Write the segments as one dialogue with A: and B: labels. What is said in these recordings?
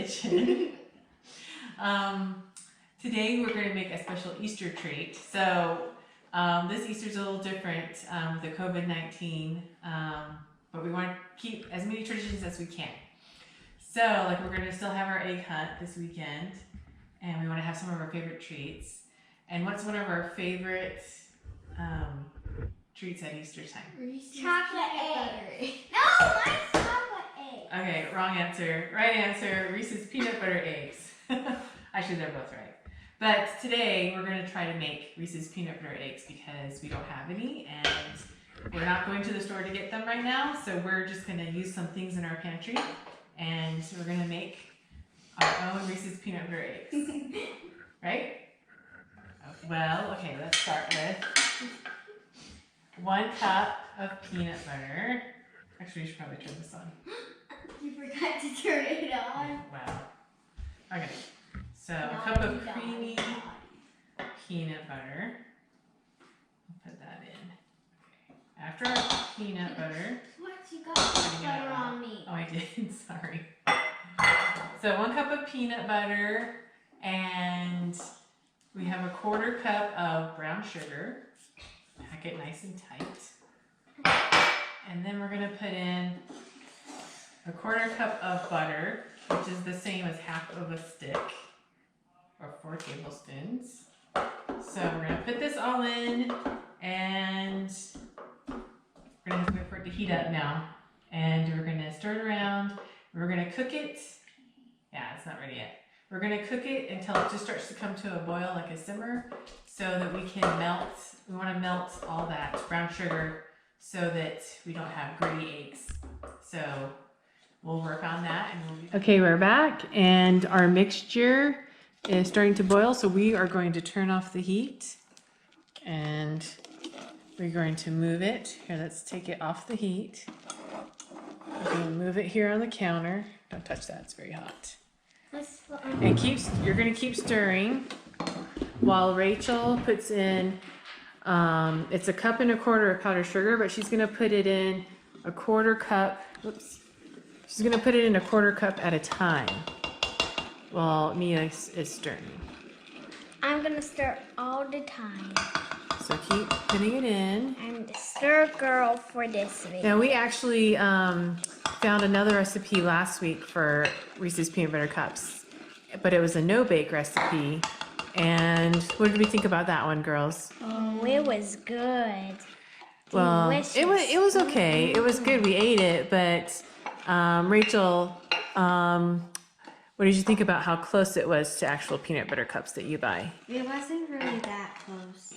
A: kitchen. Today we're going to make a special Easter treat. So this Easter's a little different with the COVID-19, but we want to keep as many traditions as we can. So like we're going to still have our egg hunt this weekend, and we want to have some of our favorite treats. And what's one of our favorite treats at Easter time?
B: Reese's chocolate egg. No, mine's chocolate egg.
A: Okay, wrong answer. Right answer, Reese's peanut butter eggs. Actually, they're both right. But today, we're going to try to make Reese's peanut butter eggs because we don't have any, and we're not going to the store to get them right now, so we're just going to use some things in our pantry, and we're going to make our own Reese's peanut butter eggs. Right? Well, okay, let's start with 1 cup of peanut butter. Actually, you should probably turn this on.
B: You forgot to turn it on.
A: Wow. Okay, so a cup of creamy peanut butter. I'll put that in. Okay. After our peanut butter.
B: What? You got butter on me.
A: Oh, I did. Sorry. So 1 cup of peanut butter, and we have a 1/4 cup of brown sugar. Pack it nice and tight. And then we're going to put in a 1/4 cup of butter, which is the same as 1/2 of a stick, or 4 tablespoons. So we're going to put this all in, and we're going to have to wait for it to heat up now. And we're going to stir it around. We're going to cook it. Yeah, it's not ready yet. We're going to cook it until it just starts to come to a boil, like a simmer, so that we can melt. We want to melt all that brown sugar so that we don't have gritty eggs. So we'll work on that. And we'll be okay, we're back, and our mixture is starting to boil, so we are going to turn off the heat, and we're going to move it. Here, let's take it off the heat. We're going to move it here on the counter. Don't touch that, it's very hot. And you're going to keep stirring while Rachel puts in, it's 1 1/4 cup of powdered sugar, but she's going to put it in a 1/4 cup, whoops. She's going to put it in a 1/4 cup at a time while Mia is stirring.
B: I'm going to stir all the time.
A: So keep putting it in.
B: I'm the stir girl for this video.
A: Now we actually found another recipe last week for Reese's peanut butter cups, but it was a no-bake recipe. And what did we think about that one, girls?
B: Oh, it was good.
A: Well,
B: Delicious.
A: it was okay. It was good. We ate it, but Rachel, what did you think about how close it was to actual peanut butter cups that you buy?
B: It wasn't really that close.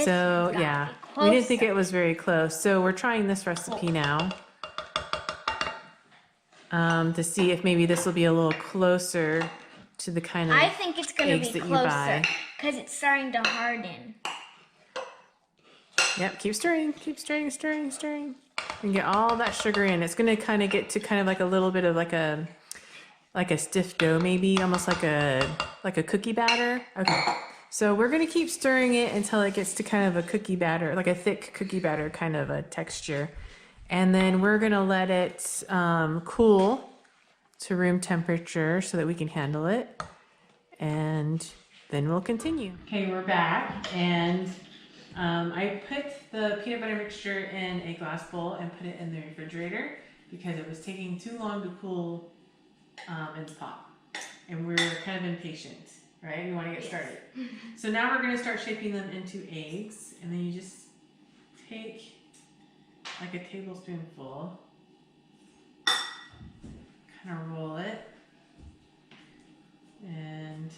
A: So yeah, we didn't think it was very close. So we're trying this recipe now to see if maybe this will be a little closer to the kind of
B: I think it's going
A: eggs
B: to be
A: that you buy.
B: closer because it's starting to harden.
A: Yep, keep stirring, stirring. And get all that sugar in. It's going to kind of get to kind of like a little bit of like a stiff dough, maybe almost like a cookie batter. Okay. So we're going to keep stirring it until it gets to kind of a cookie batter, like a thick cookie batter kind of a texture. And then we're going to let it cool to room temperature so that we can handle it. And then we'll continue. Okay, we're back. And I put the peanut butter mixture in a glass bowl and put it in the refrigerator because it was taking too long to cool in the pot. And we're kind of impatient. Right? We want to get started. So now we're going to start shaping them into eggs. And then you just take like a tablespoonful, kind of roll it. And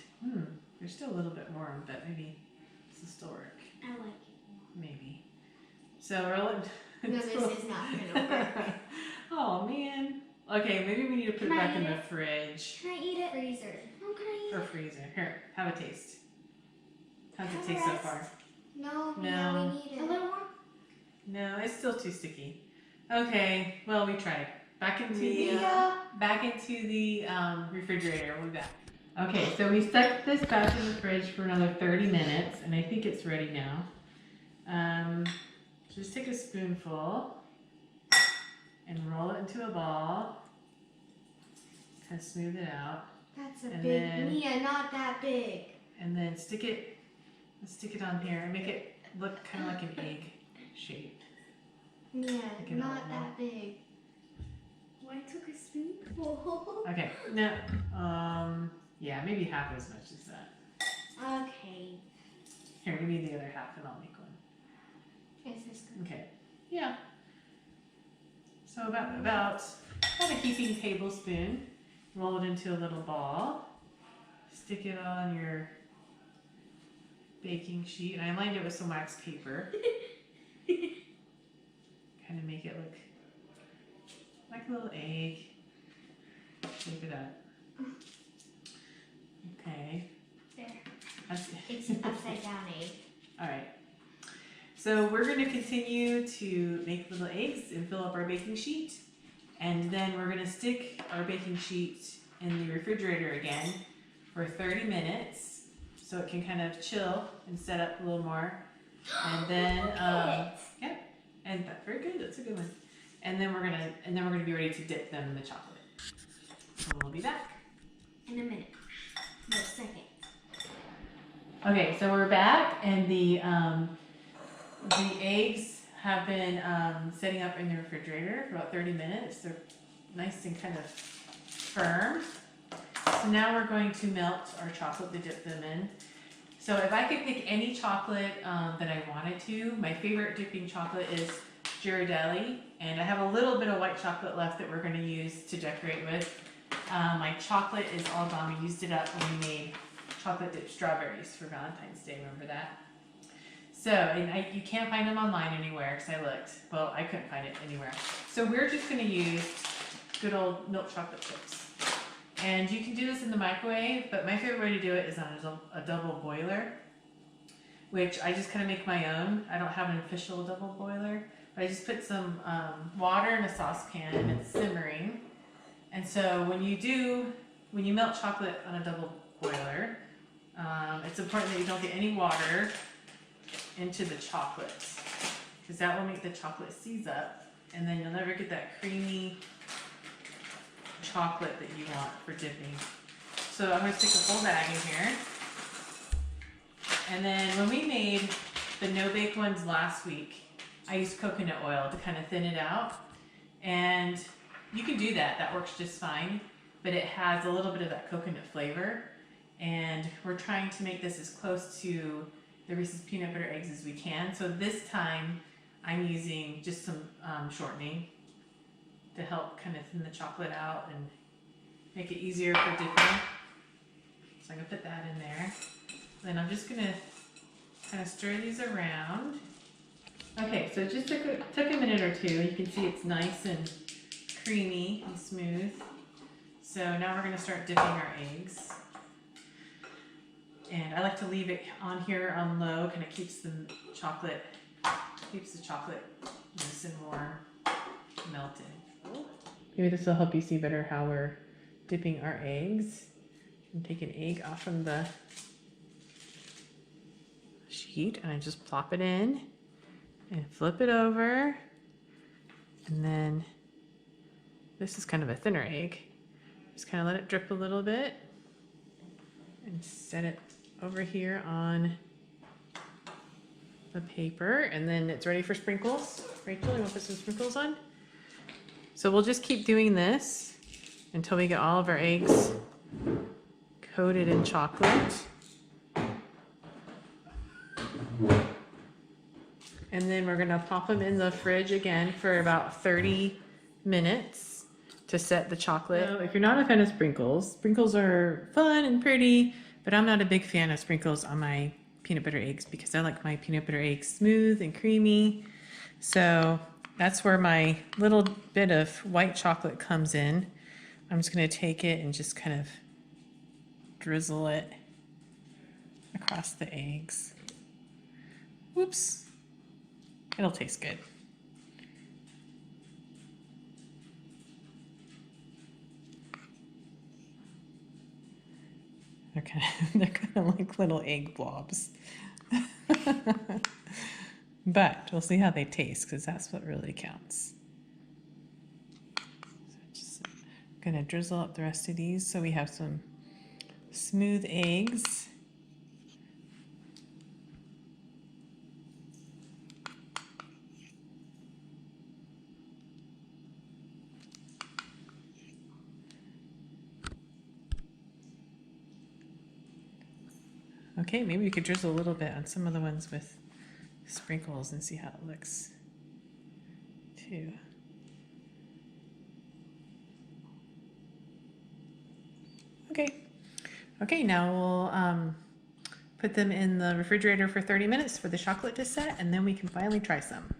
A: there's still a little bit warm, but maybe this will still work.
B: I like it.
A: Maybe. So roll it.
B: No, this is not going to work.
A: Oh man. Okay, maybe we need to put it back in the fridge.
B: Can I eat it? Freezer. Oh, can I eat
A: Or
B: it?
A: freezer. Here, have a taste. How's it taste so far?
B: No,
A: No.
B: we need it. A little more?
A: No, it's still too sticky. Okay, well we tried. Back into the refrigerator. We'll be back. Okay, so we stuck this back in the fridge for another 30 minutes, and I think it's ready now. Just take a spoonful and roll it into a ball. Kind of smooth it out.
B: That's a
A: And
B: big,
A: then-
B: Mia, not that big.
A: And then stick it on here and make it look kind of like an egg shape.
B: Mia,
A: Like an
B: not
A: oval.
B: that big. Why took a spoonful?
A: Okay, now, yeah, maybe half as much as that.
B: Okay.
A: Here, give me the other half and I'll make one.
B: Is this good?
A: Okay, yeah. So about a heaping tablespoon, roll it into a little ball, stick it on your baking sheet, and I lined it with some wax paper. Kind of make it look like a little egg. Shape it up. Okay.
B: There.
A: That's
B: It's an upside down egg.
A: All right. So we're going to continue to make little eggs and fill up our baking sheet. And then we're going to stick our baking sheet in the refrigerator again for 30 minutes so it can kind of chill and set up a little more. And then, yeah, and that's very good. That's a good one. And then we're gonna be ready to dip them in the chocolate. So we'll be back
B: In a minute. No, second.
A: Okay, so we're back, and the eggs have been setting up in the refrigerator for about 30 minutes. They're nice and kind of firm. So now we're going to melt our chocolate to dip them in. So if I could pick any chocolate that I wanted to, my favorite dipping chocolate is Ghirardelli, and I have a little bit of white chocolate left that we're going to use to decorate with. My chocolate is all gone. We used it up when we made chocolate dipped strawberries for Valentine's Day. Remember that? So, and you can't find them online anywhere because I looked. Well, I couldn't find it anywhere. So we're just going to use good old milk chocolate chips. And you can do this in the microwave, but my favorite way to do it is on a double boiler, which I just kind of make my own. I don't have an official double boiler, but I just put some water in a saucepan and it's simmering. And so when you melt chocolate on a double boiler, it's important that you don't get any water into the chocolate, because that will make the chocolate seize up, and then you'll never get that creamy chocolate that you want for dipping. So I'm going to stick a full bag in here. And then when we made the no-bake ones last week, I used coconut oil to kind of thin it out. And you can do that. That works just fine. But it has a little bit of that coconut flavor. And we're trying to make this as close to the Reese's peanut butter eggs as we can. So this time I'm using just some shortening to help kind of thin the chocolate out and make it easier for dipping. So I'm going to put that in there. Then I'm just going to kind of stir these around. Okay, so it just took a minute or two. You can see it's nice and creamy and smooth. So now we're going to start dipping our eggs. And I like to leave it on here on low, kind of keeps the chocolate nice and warm, melted. Maybe this will help you see better how we're dipping our eggs. And take an egg off from the sheet, and I just plop it in and flip it over. And then this is kind of a thinner egg. Just kind of let it drip a little bit and set it over here on the paper, and then it's ready for sprinkles. Rachel, you want to put some sprinkles on? So we'll just keep doing this until we get all of our eggs coated in chocolate. And then we're gonna pop them in the fridge again for about 30 minutes to set the chocolate. So if you're not a fan of sprinkles, sprinkles are fun and pretty, but I'm not a big fan of sprinkles on my peanut butter eggs because I like my peanut butter eggs smooth and creamy. So that's where my little bit of white chocolate comes in. I'm just going to take it and just kind of drizzle it across the eggs. Whoops. It'll taste good. They're kind of like little egg blobs. But we'll see how they taste, because that's what really counts. So just gonna drizzle up the rest of these so we have some smooth eggs. Okay, maybe you could drizzle a little bit on some of the ones with sprinkles and see how it looks too. Okay. Okay, now we'll put them in the refrigerator for 30 minutes for the chocolate to set, and then we can finally try some.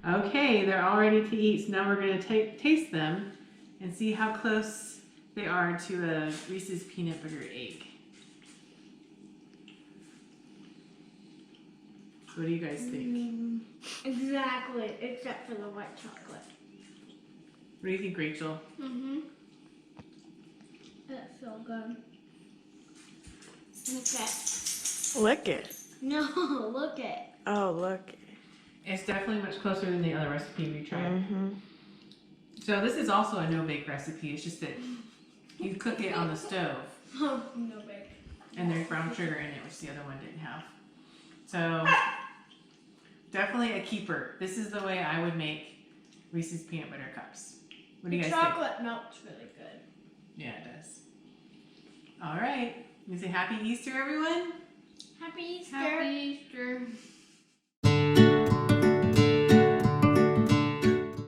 A: Okay, they're all ready to eat, so now we're going to taste them and see how close they are to a Reese's peanut butter egg. What do you guys think?
B: Exactly, except for the white chocolate.
A: What do you think, Rachel?
B: Mm-hmm. That's so good. Look at.
C: Lick it.
B: No, look at.
C: Oh, look.
A: It's definitely much closer than the other recipe we tried.
C: Mm-hmm.
A: So this is also a no-bake recipe. It's just that you cook it on the stove.
B: Oh, no bake.
A: And there's brown sugar in it, which the other one didn't have. So definitely a keeper. This is the way I would make Reese's peanut butter cups. What do you guys think?
B: Chocolate melts really good.
A: Yeah, it does. All right. You say Happy Easter, everyone?
B: Happy Easter.
A: Happy Easter.